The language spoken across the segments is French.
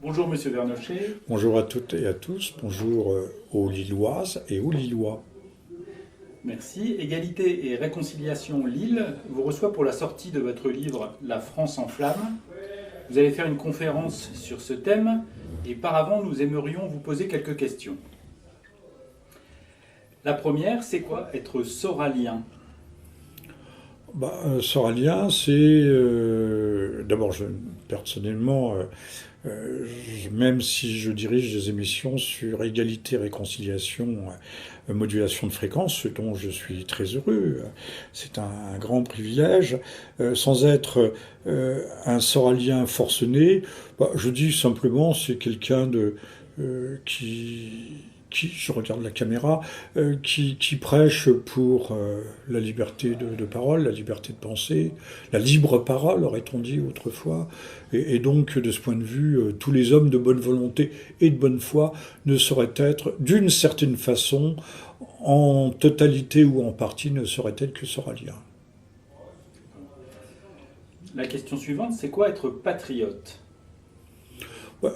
Bonjour Monsieur Vernochet. Bonjour à toutes et à tous, bonjour aux Lilloises et aux Lillois. Merci. Égalité et réconciliation Lille vous reçoit pour la sortie de votre livre La France en flammes. Vous allez faire une conférence sur ce thème et par avant nous aimerions vous poser quelques questions. La première, c'est quoi être soralien? Soralien, c'est d'abord personnellement, même si je dirige des émissions sur égalité, réconciliation, modulation de fréquence, ce dont je suis très heureux, c'est un grand privilège, sans être un soralien forcené, je dis simplement c'est quelqu'un je regarde la caméra, qui prêche pour la liberté de parole, la liberté de penser, la libre parole, aurait-on dit autrefois. Et donc, de ce point de vue, tous les hommes de bonne volonté et de bonne foi ne sauraient être, d'une certaine façon, en totalité ou en partie, ne sauraient être que soraliens. La question suivante, c'est quoi être patriote?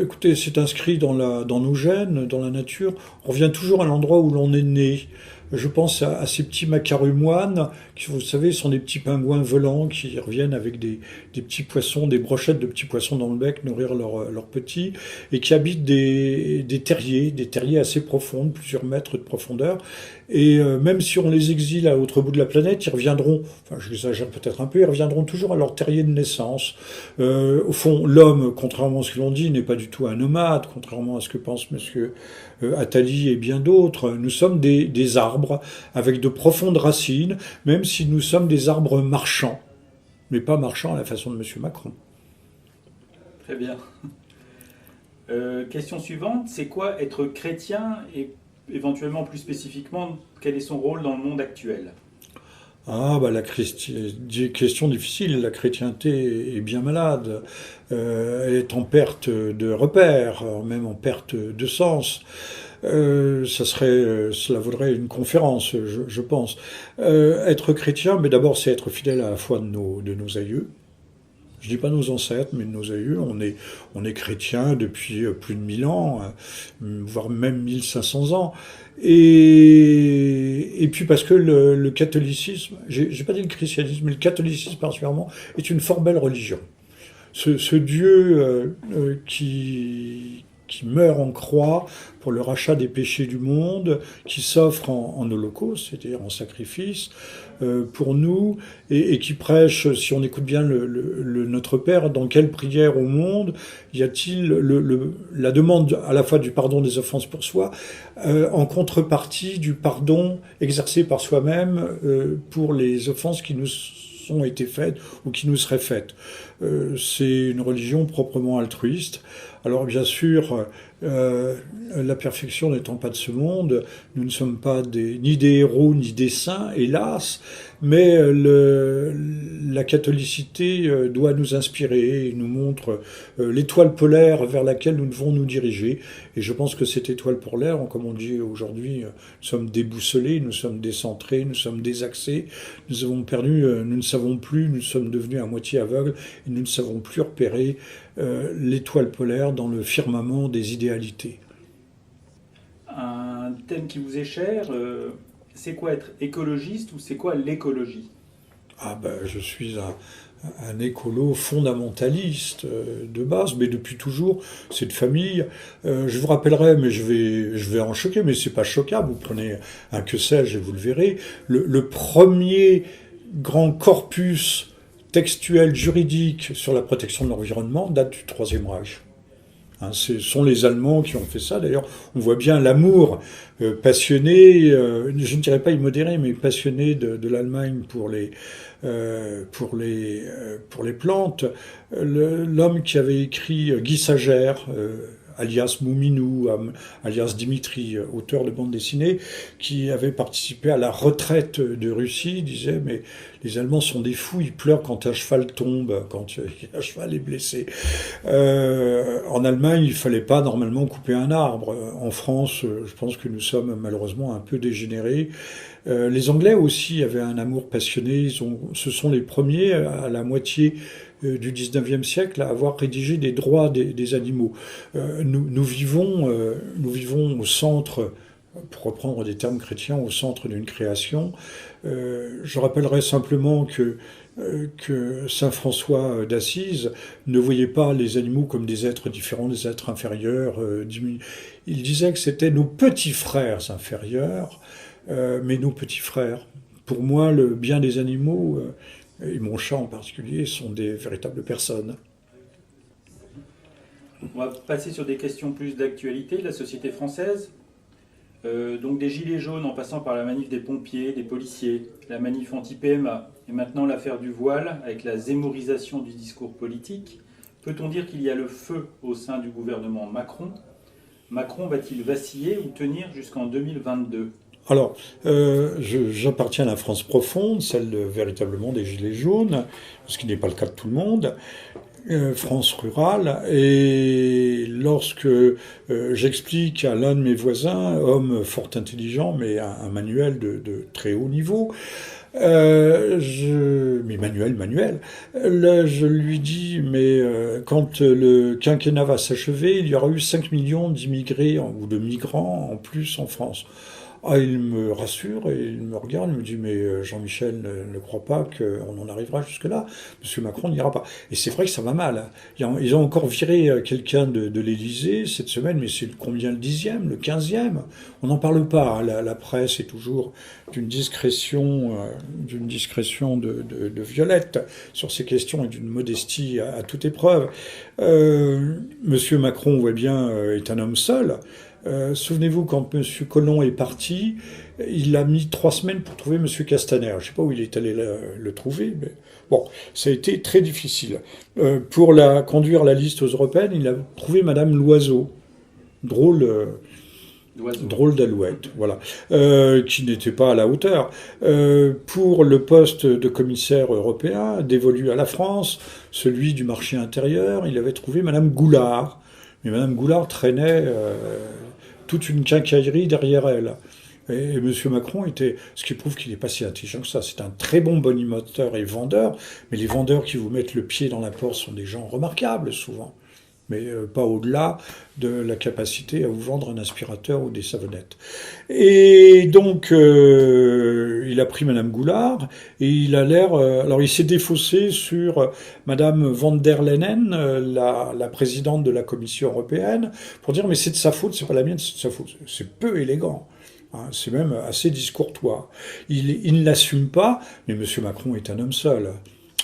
Écoutez, c'est inscrit dans nos gènes, dans la nature. On revient toujours à l'endroit où l'on est né. Je pense à ces petits macarumoines, qui, vous savez, sont des petits pingouins volants qui reviennent avec des petits poissons, des brochettes de petits poissons dans le bec, nourrir leurs petits, et qui habitent des terriers assez profonds, plusieurs mètres de profondeur. Et même si on les exile à l'autre bout de la planète, ils reviendront, enfin j'exagère peut-être un peu, ils reviendront toujours à leur terrier de naissance. Au fond, l'homme, contrairement à ce que l'on dit, n'est pas du tout un nomade, contrairement à ce que pense monsieur Attali et bien d'autres. Nous sommes des arbres avec de profondes racines, même si nous sommes des arbres marchands, mais pas marchands à la façon de monsieur Macron. Très bien. Question suivante, c'est quoi être chrétien et éventuellement plus spécifiquement, quel est son rôle dans le monde actuel? Question difficile. La chrétienté est bien malade. Elle est en perte de repères, même en perte de sens. Cela vaudrait une conférence, je pense. Être chrétien, mais d'abord, c'est être fidèle à la foi de nos aïeux. Je dis pas nos ancêtres, mais nos aïeux. On est chrétien depuis plus de 1000 ans, voire même 1500 ans. Et puis parce que le catholicisme, j'ai pas dit le christianisme, mais le catholicisme particulièrement, est une fort belle religion. Ce Dieu qui meurt en croix pour le rachat des péchés du monde, qui s'offre en holocauste, c'est-à-dire en sacrifice, pour nous, et qui prêche, si on écoute bien Notre Père, dans quelle prière au monde y a-t-il la demande à la fois du pardon des offenses pour soi, en contrepartie du pardon exercé par soi-même pour les offenses qui nous ont été faites ou qui nous seraient faites. C'est une religion proprement altruiste. Alors bien sûr, la perfection n'étant pas de ce monde, nous ne sommes pas ni des héros ni des saints, hélas, mais la catholicité doit nous inspirer et nous montre l'étoile polaire vers laquelle nous devons nous diriger. Et je pense que cette étoile polaire, comme on dit aujourd'hui, nous sommes déboussolés, nous sommes décentrés, nous sommes désaxés, nous avons perdu, nous ne savons plus, nous sommes devenus à moitié aveugles et nous ne savons plus repérer l'étoile polaire dans le firmament des idéalités. Un thème qui vous est cher, c'est quoi être écologiste ou c'est quoi l'écologie? Je suis un écolo fondamentaliste de base, mais depuis toujours, c'est de famille. Je vous rappellerai, mais je vais en choquer, mais c'est pas choquable. Vous prenez un que sais-je et vous le verrez. Le premier grand corpus textuel juridique sur la protection de l'environnement date du Troisième Reich. Ce sont les Allemands qui ont fait ça. D'ailleurs, on voit bien l'amour passionné, je ne dirais pas immodéré, mais passionné de l'Allemagne pour les plantes. L'homme qui avait écrit Guy Sagère, alias Mouminou, alias Dimitri, auteur de bande dessinée, qui avait participé à la retraite de Russie, disait « Mais les Allemands sont des fous, ils pleurent quand un cheval tombe, quand un cheval est blessé. » En Allemagne, il fallait pas normalement couper un arbre. En France, je pense que nous sommes malheureusement un peu dégénérés. Les Anglais aussi avaient un amour passionné. Ce sont les premiers à la moitié du 19e siècle à avoir rédigé des droits des animaux. Nous vivons au centre, pour reprendre des termes chrétiens, au centre d'une création. Je rappellerai simplement que saint François d'Assise ne voyait pas les animaux comme des êtres différents, des êtres inférieurs, diminués. Il disait que c'était nos petits frères inférieurs, mais nos petits frères. Pour moi, le bien des animaux, et mon chat en particulier, sont des véritables personnes. On va passer sur des questions plus d'actualité de la société française. Donc des gilets jaunes en passant par la manif des pompiers, des policiers, la manif anti-PMA et maintenant l'affaire du voile avec la zémorisation du discours politique. Peut-on dire qu'il y a le feu au sein du gouvernement Macron? Macron va-t-il vaciller ou tenir jusqu'en 2022? Alors, j'appartiens à la France profonde, celle véritablement des Gilets jaunes, ce qui n'est pas le cas de tout le monde, France rurale, et lorsque j'explique à l'un de mes voisins, homme fort intelligent, mais un manuel de très haut niveau, mais manuel. Là, je lui dis, mais quand le quinquennat va s'achever, il y aura eu 5 millions d'immigrés ou de migrants en plus en France. Ah, il me rassure et il me regarde, il me dit, mais Jean-Michel ne croit pas qu'on en arrivera jusque-là. Monsieur Macron n'ira pas. Et c'est vrai que ça va mal. Ils ont encore viré quelqu'un de l'Élysée cette semaine, mais c'est combien, le 10e, le 15e? On n'en parle pas. Hein. La presse est toujours d'une discrétion de violette sur ces questions et d'une modestie à toute épreuve. Monsieur Macron, on voit bien, est un homme seul. Souvenez-vous, quand M. Collomb est parti, il a mis 3 semaines pour trouver M. Castaner. Je ne sais pas où il est allé le trouver, mais bon, ça a été très difficile. Pour conduire la liste aux européennes, il a trouvé Madame Loiseau. Drôle d'alouette, voilà, qui n'était pas à la hauteur. Pour le poste de commissaire européen, dévolu à la France, celui du marché intérieur, il avait trouvé Madame Goulard. Mais Madame Goulard traînait toute une quincaillerie derrière elle. Et M. Macron était, ce qui prouve qu'il n'est pas si intelligent que ça. C'est un très bon bonimoteur et vendeur, mais les vendeurs qui vous mettent le pied dans la porte sont des gens remarquables souvent, mais pas au-delà de la capacité à vous vendre un aspirateur ou des savonnettes. Et donc, il a pris Madame Goulard, et il a l'air... alors, il s'est défaussé sur Madame van der Leyen, la présidente de la Commission européenne, pour dire, mais c'est de sa faute, c'est pas la mienne, c'est de sa faute. C'est peu élégant. Hein, c'est même assez discourtois. Il ne l'assume pas, mais M. Macron est un homme seul.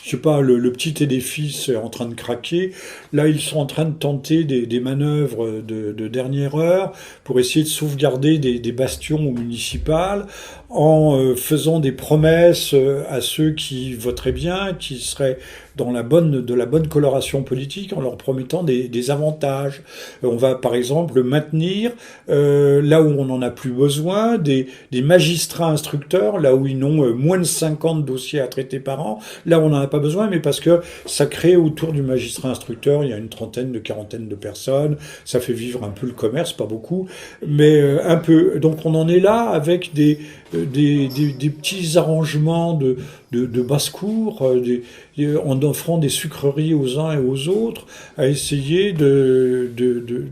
Je sais pas, le petit édifice est en train de craquer. Là, ils sont en train de tenter des manœuvres de dernière heure pour essayer de sauvegarder des bastions municipales en faisant des promesses à ceux qui voteraient bien, qui seraient de la bonne coloration politique, en leur promettant des avantages. On va par exemple maintenir, là où on n'en a plus besoin, des magistrats instructeurs, là où ils n'ont moins de 50 dossiers à traiter par an, là où on n'en a pas besoin, mais parce que ça crée autour du magistrat instructeur, il y a une quarantaine de personnes, ça fait vivre un peu le commerce, pas beaucoup, mais un peu. Donc on en est là avec des petits arrangements de basse-cour, en offrant des sucreries aux uns et aux autres, à essayer de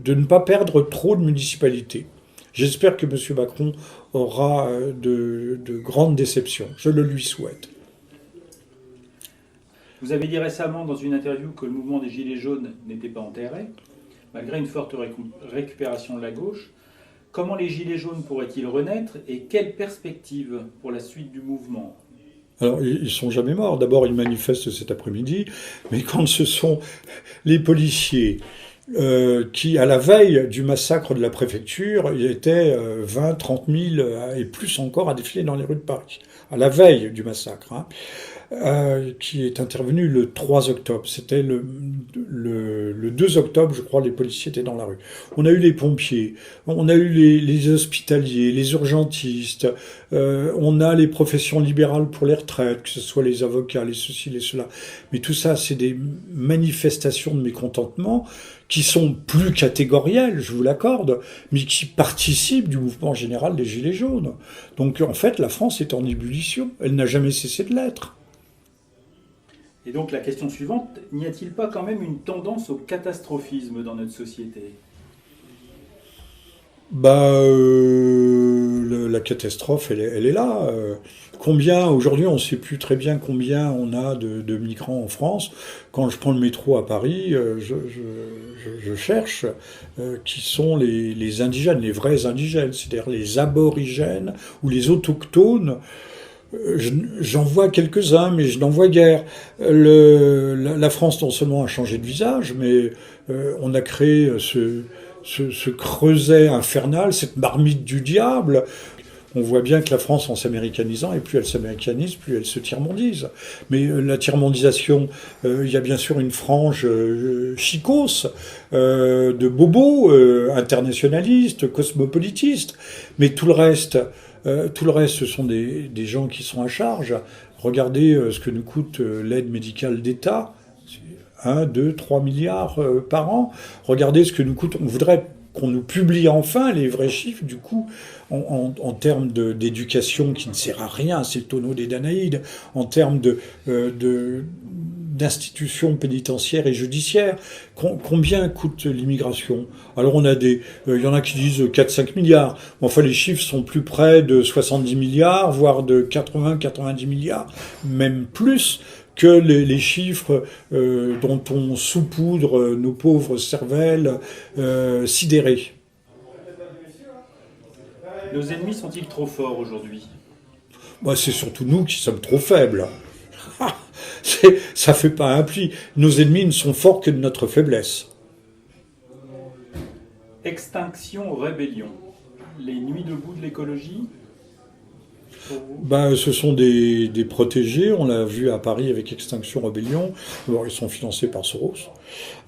ne pas perdre trop de municipalités. J'espère que M. Macron aura de grandes déceptions. Je le lui souhaite. Vous avez dit récemment dans une interview que le mouvement des Gilets jaunes n'était pas enterré, malgré une forte récupération de la gauche. Comment les Gilets jaunes pourraient-ils renaître et quelles perspectives pour la suite du mouvement? Alors, ils sont jamais morts. D'abord, ils manifestent cet après-midi, mais quand ce sont les policiers qui, à la veille du massacre de la préfecture, il y était 20, 30 000 et plus encore à défiler dans les rues de Paris, à la veille du massacre, hein, qui est intervenu le 3 octobre. C'était le 2 octobre, je crois, les policiers étaient dans la rue. On a eu les pompiers, on a eu les hospitaliers, les urgentistes, on a les professions libérales pour les retraites, que ce soit les avocats, les ceci, les cela. Mais tout ça, c'est des manifestations de mécontentement qui sont plus catégorielles, je vous l'accorde, mais qui participent du mouvement général des Gilets jaunes. Donc en fait, la France est en ébullition. Elle n'a jamais cessé de l'être. Et donc la question suivante, n'y a-t-il pas quand même une tendance au catastrophisme dans notre société? La catastrophe, elle est là. Combien, aujourd'hui, on ne sait plus très bien combien on a de migrants en France. Quand je prends le métro à Paris, je cherche qui sont les indigènes, les vrais indigènes, c'est-à-dire les aborigènes ou les autochtones. J'en vois quelques-uns, mais je n'en vois guère. La France non seulement a changé de visage, mais on a créé ce creuset infernal, cette marmite du diable. On voit bien que la France, en s'américanisant, et plus elle s'américanise, plus elle se tiers-mondise. Mais la tiers-mondisation, il y a bien sûr une frange chicos, de bobos, internationalistes, cosmopolitistes, mais tout le reste, ce sont des gens qui sont à charge. Regardez ce que nous coûte l'aide médicale d'État. 1, 2, 3 milliards par an. Regardez ce que nous coûte. On voudrait qu'on nous publie enfin les vrais chiffres, du coup, en termes d'éducation qui ne sert à rien, c'est le tonneau des Danaïdes, en termes d'institutions pénitentiaires et judiciaires. Combien coûte l'immigration? Alors il y en a qui disent 4-5 milliards. Enfin, les chiffres sont plus près de 70 milliards, voire de 80-90 milliards, même plus que les chiffres dont on saupoudre nos pauvres cervelles sidérées. Nos ennemis sont-ils trop forts aujourd'hui? C'est surtout nous qui sommes trop faibles. Ça fait pas un pli. Nos ennemis ne sont forts que de notre faiblesse. Extinction, rébellion. Les nuits debout de l'écologie? Ce sont des protégés. On l'a vu à Paris avec Extinction Rebellion. Alors, ils sont financés par Soros.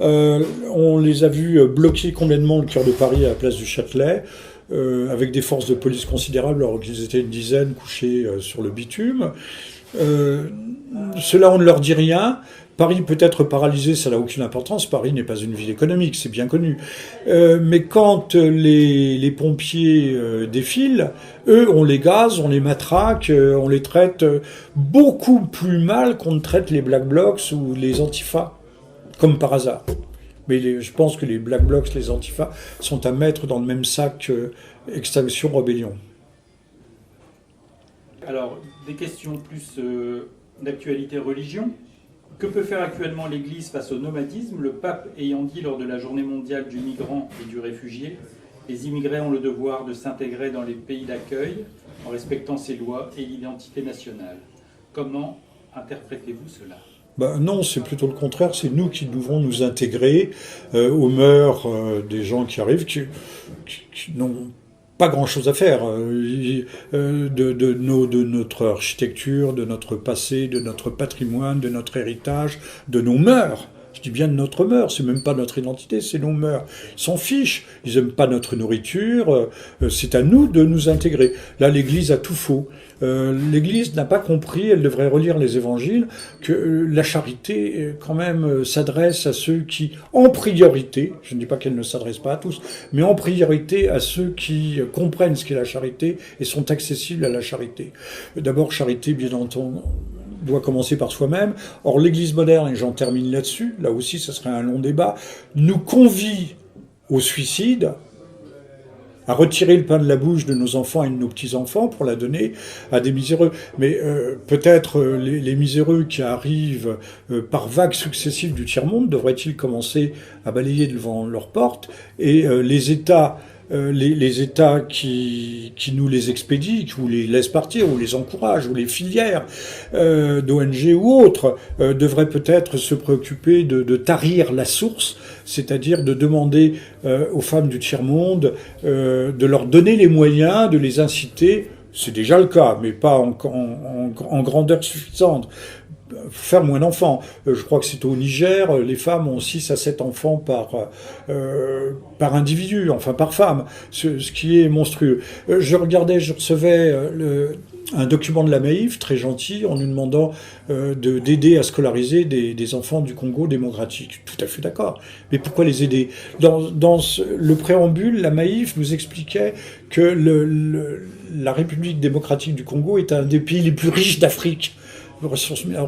On les a vus bloquer complètement le cœur de Paris à la place du Châtelet, avec des forces de police considérables, alors qu'ils étaient une dizaine couchés sur le bitume. Cela, on ne leur dit rien. Paris peut être paralysé, ça n'a aucune importance. Paris n'est pas une ville économique, c'est bien connu. Mais quand les pompiers défilent, eux, on les gaze, on les matraque, on les traite beaucoup plus mal qu'on ne traite les Black Blocs ou les Antifa, comme par hasard. Mais je pense que les Black Blocs, les Antifa, sont à mettre dans le même sac Extinction Rebellion. Alors, des questions plus d'actualité religion. Que peut faire actuellement l'Église face au nomadisme, le pape ayant dit lors de la journée mondiale du migrant et du réfugié: les immigrés ont le devoir de s'intégrer dans les pays d'accueil en respectant ses lois et l'identité nationale. Comment interprétez-vous cela? Non, c'est plutôt le contraire. C'est nous qui devons nous intégrer aux mœurs des gens qui arrivent, qui n'ont pas grand-chose à faire de notre architecture, de notre passé, de notre patrimoine, de notre héritage, de nos mœurs. Je dis bien de notre mœurs, c'est même pas notre identité, c'est nos mœurs. Ils s'en fichent, ils aiment pas notre nourriture, c'est à nous de nous intégrer. Là, l'Église a tout faux. L'Église n'a pas compris, elle devrait relire les évangiles, que la charité, quand même, s'adresse à ceux qui, en priorité, je ne dis pas qu'elle ne s'adresse pas à tous, mais en priorité à ceux qui comprennent ce qu'est la charité et sont accessibles à la charité. D'abord, charité, bien entendu, doit commencer par soi-même. Or, l'Église moderne, et j'en termine là-dessus, là aussi, ce serait un long débat, nous convie au suicide, à retirer le pain de la bouche de nos enfants et de nos petits-enfants pour la donner à des miséreux. Mais peut-être les miséreux qui arrivent par vagues successives du tiers-monde devraient-ils commencer à balayer devant leurs portes, et les États qui nous les expédient, qui nous les laissent partir, ou les encouragent, ou les filières d'ONG ou autres, devraient peut-être se préoccuper de tarir la source, c'est-à-dire de demander aux femmes du tiers-monde de leur donner les moyens, de les inciter. C'est déjà le cas, mais pas en grandeur suffisante. Faire moins d'enfants. Je crois que c'est au Niger, les femmes ont 6 à 7 enfants par individu, enfin par femme, ce qui est monstrueux. Je recevais un document de la Maïf, très gentil, en nous demandant d'aider à scolariser des enfants du Congo démocratique. Tout à fait d'accord. Mais pourquoi les aider? Dans le préambule, la Maïf nous expliquait que la République démocratique du Congo est un des pays les plus riches d'Afrique. Alors,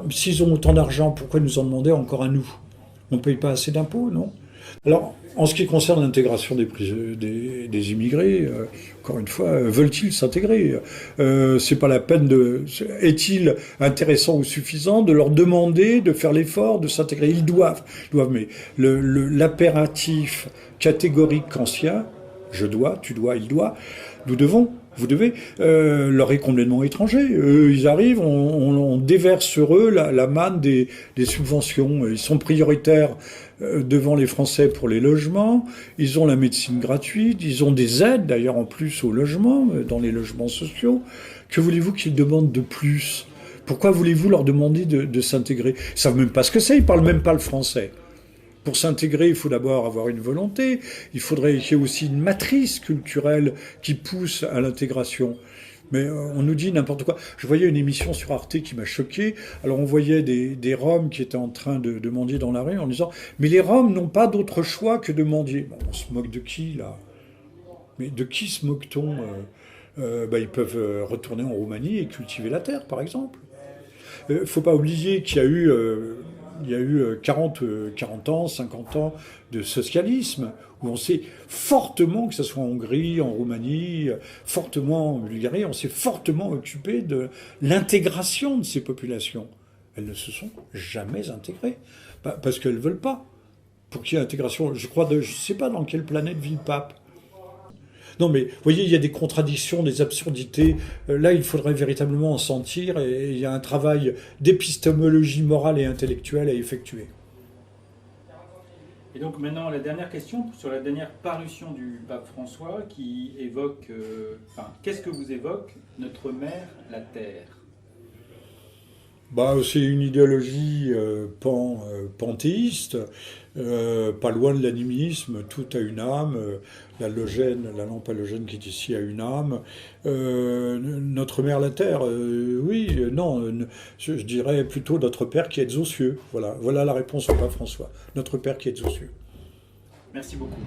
s'ils ont autant d'argent, pourquoi nous en demander encore à nous? On ne paye pas assez d'impôts, non? Alors, en ce qui concerne l'intégration des immigrés, encore une fois, veulent-ils s'intégrer? C'est pas la peine de... Est-il intéressant ou suffisant de leur demander de faire l'effort de s'intégrer? Ils doivent, mais l'impératif catégorique ancien, je dois, tu dois, il doit, nous devons, vous devez, leur est complètement étranger. Ils arrivent, on déverse sur eux la manne des subventions. Ils sont prioritaires devant les Français pour les logements. Ils ont la médecine gratuite. Ils ont des aides, d'ailleurs, en plus au logement, dans les logements sociaux. Que voulez-vous qu'ils demandent de plus? Pourquoi voulez-vous leur demander de s'intégrer? Ils savent même pas ce que c'est. Ils parlent même pas le français. Pour s'intégrer, il faut d'abord avoir une volonté, il faudrait qu'il y ait aussi une matrice culturelle qui pousse à l'intégration. Mais on nous dit n'importe quoi. Je voyais une émission sur Arte qui m'a choqué. Alors on voyait des Roms qui étaient en train de mendier dans la rue en disant « Mais les Roms n'ont pas d'autre choix que de mendier. » Bon, on se moque de qui, là? Mais de qui se moque-t-on? Ils peuvent retourner en Roumanie et cultiver la terre, par exemple. Faut pas oublier qu'il y a eu 40 ans, 50 ans de socialisme, où on s'est fortement, que ce soit en Hongrie, en Roumanie, fortement en Bulgarie, on s'est fortement occupé de l'intégration de ces populations. Elles ne se sont jamais intégrées, parce qu'elles ne veulent pas. Pour qu'il y ait intégration, je ne sais pas dans quelle planète vit le pape. Non, mais vous voyez, il y a des contradictions, des absurdités. Là, il faudrait véritablement en sentir et il y a un travail d'épistémologie morale et intellectuelle à effectuer. Et donc maintenant, la dernière question sur la dernière parution du pape François qui évoque... qu'est-ce que vous évoque notre mère, la Terre? C'est une idéologie panthéiste, pas loin de l'animisme, tout a une âme, la lampe halogène qui est ici a une âme. Notre mère la terre, je dirais plutôt notre Père qui est aux cieux. Voilà la réponse au pape François, notre Père qui est aux cieux. Merci beaucoup.